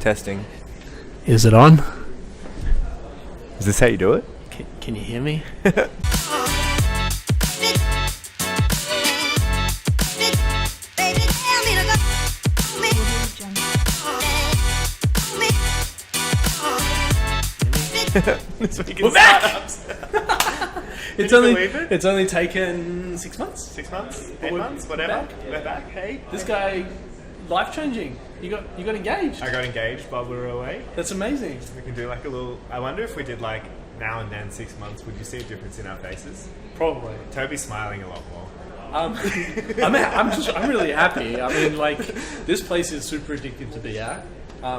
Testing. Is it on? Is this how you do it? Can you hear me? We're back! It's only taken 6 months. 6 months? 8 months? Whatever. We're back. Hey. This guy, life changing. You got engaged. I got engaged while we were away. That's amazing. We can do like a little... I wonder if we did like now and then 6 months, would you see a difference in our faces? Probably. Toby's smiling a lot more. I'm really happy. I mean, like, this place is super addictive to be at.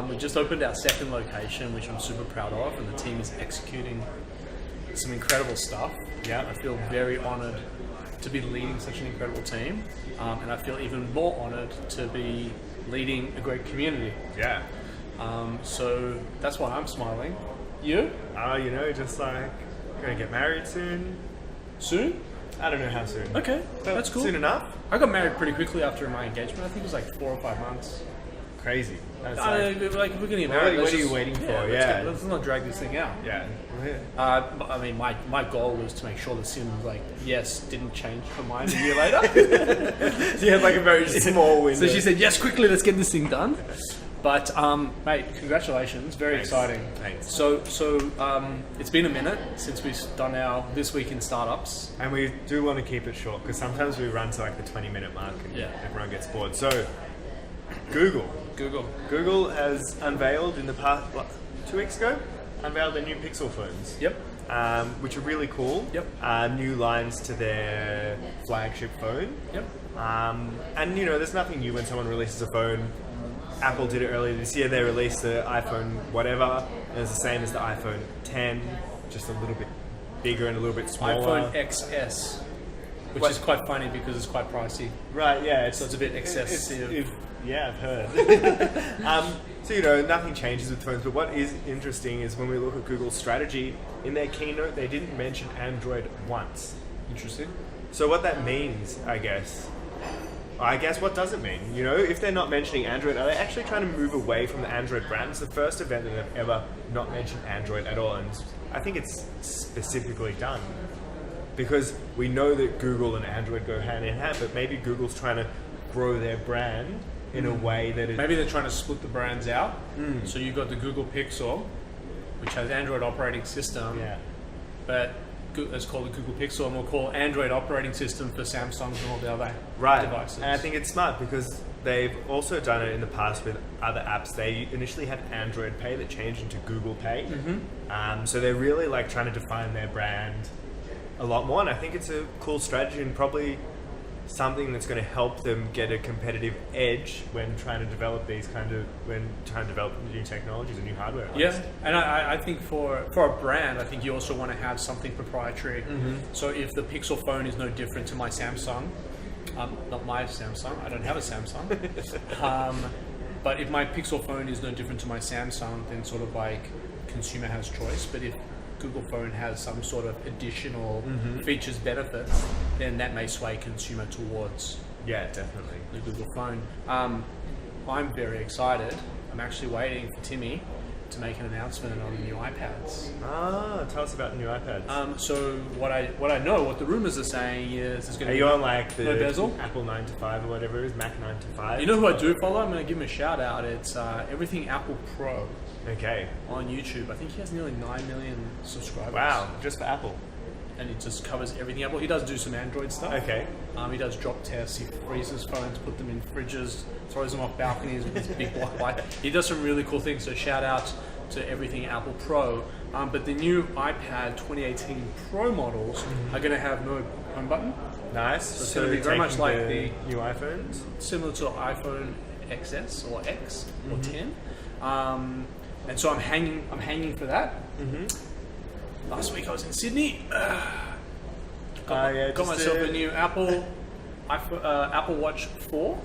We just opened our second location, which I'm super proud of, and the team is executing some incredible stuff. Yeah, I feel very honoured to be leading such an incredible team, and I feel even more honoured to be leading a great community. Yeah. So that's why I'm smiling. You? Just like gonna get married soon. Soon? I don't know how soon. Okay, that's cool. Soon enough. I got married pretty quickly after my engagement. I think it was like 4 or 5 months. Crazy. That's like we're getting married. What are you waiting for? Yeah. Let's not drag this thing out. Yeah. I mean, my goal was to make sure the sim, didn't change her mind a year later. She had like a very small window. So she said, yes, quickly, let's get this thing done. But, mate, congratulations. Very exciting. Thanks. So it's been a minute since we've done our This Week in Startups. And we do want to keep it short because sometimes we run to like the 20-minute mark and everyone gets bored. So, Google has unveiled in the past, 2 weeks ago, unveiled their new Pixel phones. Yep. Which are really cool. Yep. New lines to their flagship phone. Yep. And there's nothing new when someone releases a phone. Apple did it earlier this year. They released the iPhone whatever, and it's the same as the iPhone 10, just a little bit bigger and a little bit smaller. iPhone XS, which is quite funny because it's quite pricey. Right, yeah. So it's a bit excessive. Yeah, I've heard. So, nothing changes with phones, but what is interesting is when we look at Google's strategy, in their keynote, they didn't mention Android once. Interesting. So what that means, I guess what does it mean? If they're not mentioning Android, are they actually trying to move away from the Android brand? It's the first event that they've ever not mentioned Android at all, and I think it's specifically done because we know that Google and Android go hand in hand, but maybe Google's trying to grow their brand in a way that maybe they're trying to split the brands out. So you've got the Google Pixel, which has Android operating system, but it's called the Google Pixel, and we'll call Android operating system for Samsung and all the other devices. And I think it's smart because they've also done it in the past with other apps. They initially had Android Pay that changed into Google Pay. So they're really trying to define their brand a lot more, and I think it's a cool strategy and probably something that's going to help them get a competitive edge when trying to develop new technologies and new hardware. Yeah, and I think for a brand, I think you also want to have something proprietary. So if the Pixel phone is no different to my Samsung, not my Samsung, I don't have a Samsung, but if my Pixel phone is no different to my Samsung, then sort of consumer has choice. But if Google phone has some sort of additional features, benefits, then that may sway consumer towards definitely the Google phone. I'm very excited. I'm actually waiting for Timmy to make an announcement on the new iPads. Tell us about the new iPads. So what the rumors are saying is there's going to be on the no bezel? Apple 9 to 5 or whatever it is, Mac 9 to 5? You know who I do follow? I'm going to give him a shout out. It's Everything Apple Pro. Okay. On YouTube. I think he has nearly 9 million subscribers. Wow, just for Apple. And it just covers everything Apple. He does do some Android stuff. Okay. He does drop tests. He freezes phones, put them in fridges, throws them off balconies with his big black light. He does some really cool things. So shout out to Everything Apple Pro. But the new iPad 2018 Pro models are going to have no home button. Nice. So it's going to be very much like the new iPhones, similar to iPhone XS or X or 10. And so I'm hanging for that. Last week I was in Sydney. Got myself a new Apple Watch 4.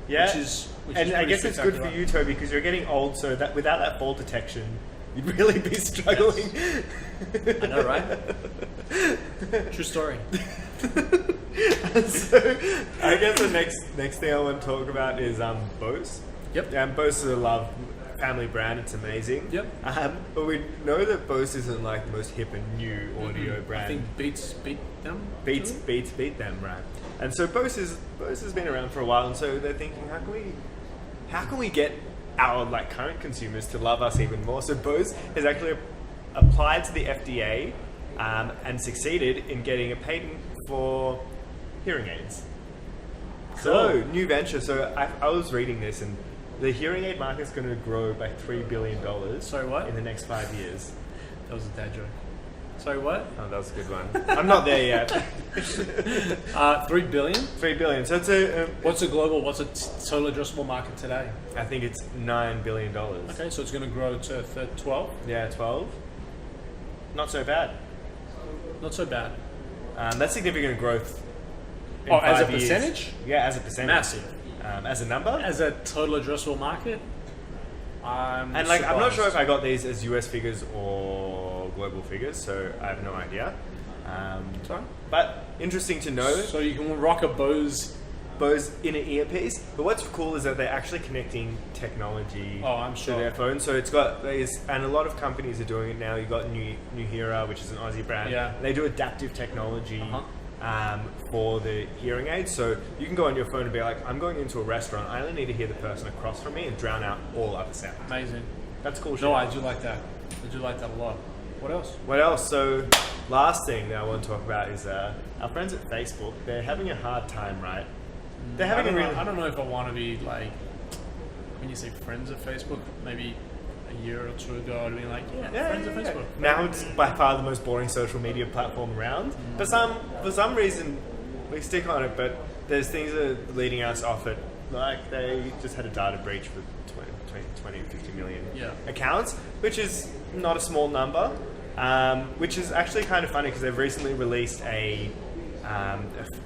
Yeah, which is and I guess it's good for you, Toby, because you're getting old. So that without that fall detection, you'd really be struggling. Yes. I know, right? True story. So I guess the next thing I want to talk about is Bose. Yep. Bose is a love family brand. It's amazing. Yep. But we know that Bose isn't like the most hip and new audio brand. I think Beats beat them. Beats beat them, right? And so Bose has been around for a while, and so they're thinking, how can we get our like current consumers to love us even more? So Bose has actually applied to the FDA and succeeded in getting a patent for hearing aids. So new venture. So I was reading this, and the hearing aid market is going to grow by $3 billion. Sorry, what? In the next 5 years. That was a dad joke. Sorry, what? Oh, that was a good one. I'm not there yet. 3 billion? 3 billion. So it's a. What's a total addressable market today? I think it's $9 billion. Okay, so it's going to grow to 12? Yeah, 12. Not so bad. Not so bad. That's significant growth. In As a 5 years. percentage? Yeah, as a percentage. Massive. As a number? As a total addressable market? I'm And like, I'm not surprised. sure if I got these as US figures or global figures, so I have no idea. Sorry? But interesting to know. So you can rock a Bose. Bose in an earpiece. But what's cool is that they're actually connecting technology I'm to sure. their phone. So it's got and a lot of companies are doing it now. You got New Yarra, which is an Aussie brand. Yeah. They do adaptive technology. For the hearing aids, so you can go on your phone and be like, I'm going into a restaurant, I only need to hear the person across from me and drown out all other sounds. Amazing. That's cool shit. No, I do like that. I do like that a lot. What else? What else? So last thing that I want to talk about is our friends at Facebook. They're having a hard time, right? They're having I don't know if I want to be like, when you say friends at Facebook, maybe a year or two ago I'd be like, friends at Facebook. Now it's by far the most boring social media platform around. For some reason, we stick on it, but there's things that are leading us off it. Like they just had a data breach with 20 50 million accounts, which is not a small number, which is actually kind of funny because they've recently released a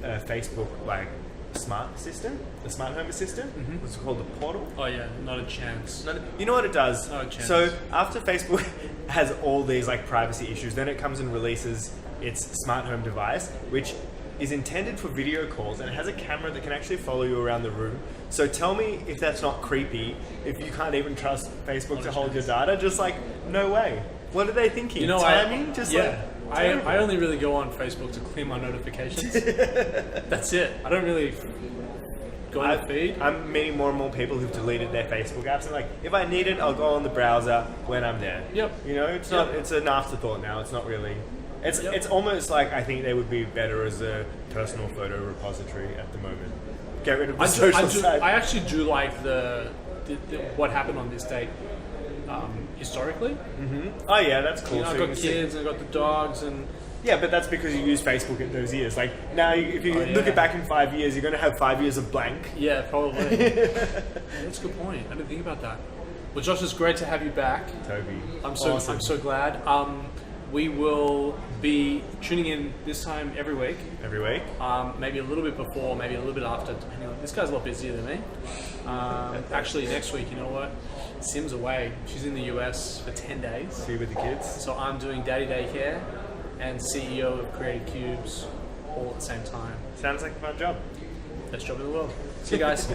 Facebook like smart assistant, the smart home assistant. It's called the Portal. Oh yeah, not a chance. You know what it does? Not a chance. So after Facebook has all these like privacy issues, then it comes and releases its smart home device, which is intended for video calls, and it has a camera that can actually follow you around the room. So tell me if that's not creepy, if you can't even trust Facebook to hold your data. Just like, no way. What are they thinking? You know, timing? I only really go on Facebook to clear my notifications. That's it. I don't really go on the feed. I'm meeting more and more people who've deleted their Facebook apps, and like, if I need it, I'll go on the browser when I'm there. Yep. You know, it's not. It's an afterthought now. It's not really. It's almost like I think they would be better as a personal photo repository at the moment. Get rid of the social side. I actually do like the what happened on this date historically. Oh yeah, that's cool. You know, So I've you got can see- kids and I've got the dogs and Yeah, but that's because you use Facebook in those years. Like now, if you look it back in 5 years, you're going to have 5 years of blank. yeah, probably. That's a good point. I didn't think about that. Well, Josh, it's great to have you back. Toby, I'm so awesome. I'm so glad. We will be tuning in this time every week. Every week. Maybe a little bit before, maybe a little bit after, depending on. This guy's a lot busier than me. Actually, next week, you know what? Sim's away. She's in the US for 10 days. See with the kids. So I'm doing daddy daycare and CEO of Creative Cubes all at the same time. Sounds like a fun job. Best job in the world. See you guys.